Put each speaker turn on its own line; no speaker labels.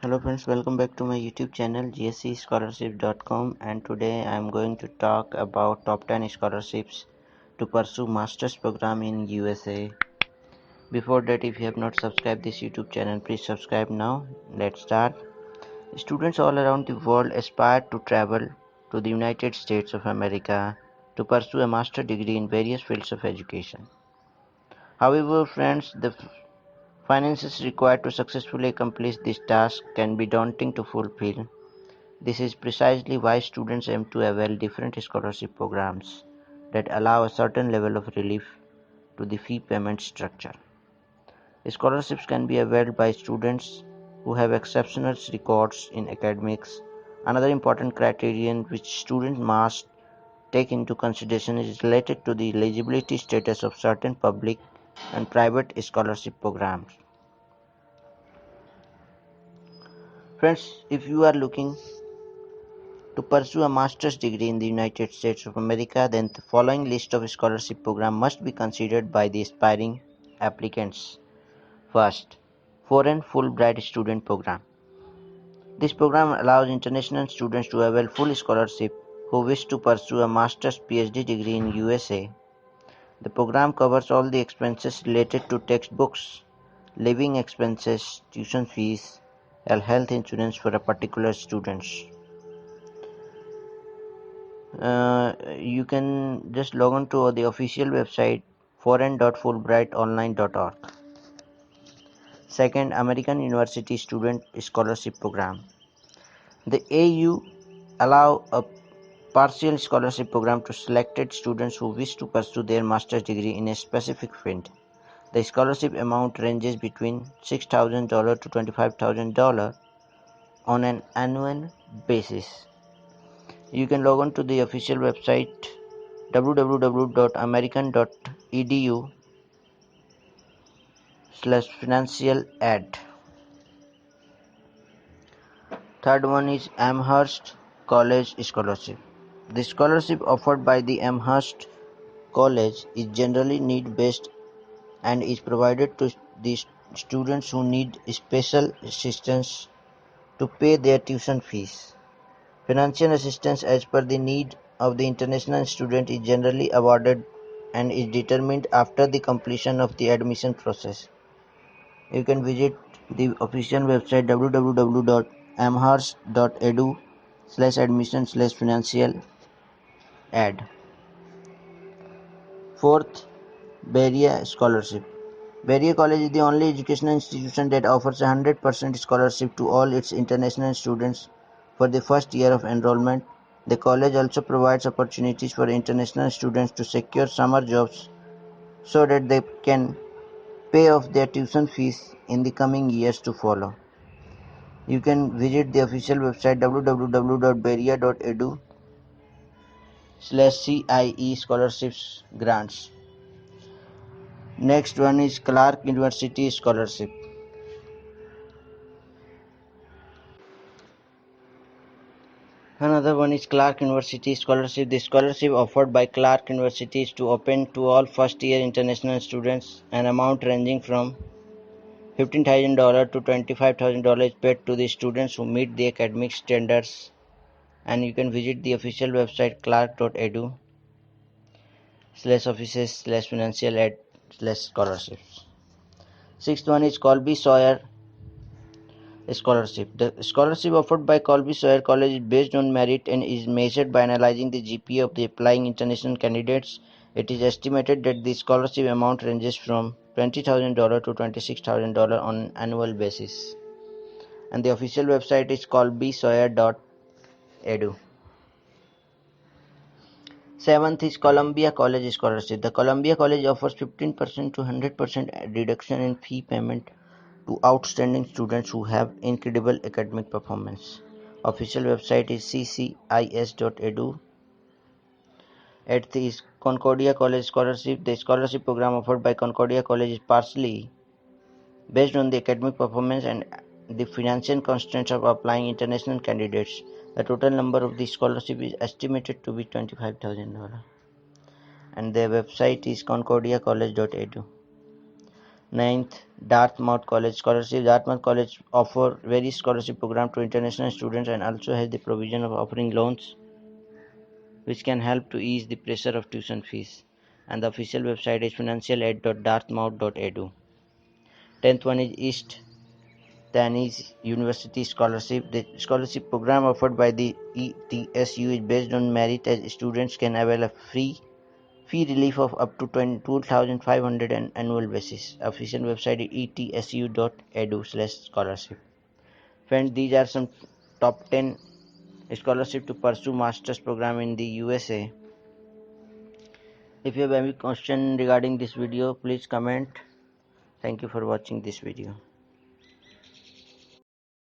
Hello friends, welcome back to my YouTube channel gscscholarship.com, and today I am going to talk about top 10 scholarships to pursue master's program in USA. Before that, if you have not subscribed this YouTube channel, please subscribe now. Let's start. Students all around the world aspire to travel to the United States of America to pursue a master's degree in various fields of education. However, friends, the finances required to successfully accomplish this task can be daunting to fulfill. This is precisely why students aim to avail different scholarship programs that allow a certain level of relief to the fee payment structure. Scholarships can be availed by students who have exceptional records in academics. Another important criterion which students must take into consideration is related to the eligibility status of certain public and private scholarship programs. Friends, if you are looking to pursue a master's degree in the United States of America, then the following list of scholarship programs must be considered by the aspiring applicants. First, Foreign Fulbright Student Program. This program allows international students to avail full scholarship who wish to pursue a master's PhD degree in USA. The program covers all the expenses related to textbooks, living expenses, tuition fees, and health insurance for a particular student. You can just log on to the official website foreign.fulbrightonline.org. Second, American University Student Scholarship Program. The AU allow a partial scholarship program to selected students who wish to pursue their master's degree in a specific field. The scholarship amount ranges between $6,000 to $25,000 on an annual basis. You can log on to the official website www.american.edu/financial aid. Third one is Amherst College Scholarship. The scholarship offered by the Amherst College is generally need-based and is provided to the students who need special assistance to pay their tuition fees. Financial assistance as per the need of the international student is generally awarded and is determined after the completion of the admission process. You can visit the official website www.amherst.edu/admission/financial aid. Fourth, Berea Scholarship. Berea College is the only educational institution that offers 100% scholarship to all its international students for the first year of enrollment. The college also provides opportunities for international students to secure summer jobs so that they can pay off their tuition fees in the coming years to follow. You can visit the official website www.berea.edu/CIE scholarships grants. Next one is Clark University Scholarship. Another one is Clark University Scholarship. The scholarship offered by Clark University is to open to all first-year international students. An amount ranging from $15,000 to $25,000 is paid to the students who meet the academic standards. And you can visit the official website clark.edu/offices/financial aid/scholarships. Sixth one is Colby Sawyer Scholarship. The scholarship offered by Colby Sawyer College is based on merit and is measured by analyzing the GPA of the applying international candidates. It is estimated that the scholarship amount ranges from $20,000 to $26,000 on an annual basis. And the official website is colbysawyer.edu. Seventh is Columbia College Scholarship. The Columbia College offers 15% to 100% reduction in fee payment to outstanding students who have incredible academic performance. Official website is ccis.edu. Eighth is Concordia College Scholarship. The scholarship program offered by Concordia College is partially based on the academic performance and the financial constraints of applying international candidates. The total number of the scholarship is estimated to be $25,000. And their website is concordiacollege.edu. Ninth, Dartmouth College Scholarship. Dartmouth College offer various scholarship programs to international students and also has the provision of offering loans which can help to ease the pressure of tuition fees. And the official website is financialaid.dartmouth.edu. 10th one is East Tennessee University Scholarship. The scholarship program offered by the ETSU is based on merit as students can avail a fee relief of up to 22,500 on annual basis. Official website is etsu.edu/scholarship. Friends, these are some top 10 scholarship to pursue master's program in the USA. If you have any question regarding this video, please comment. Thank you for watching this video.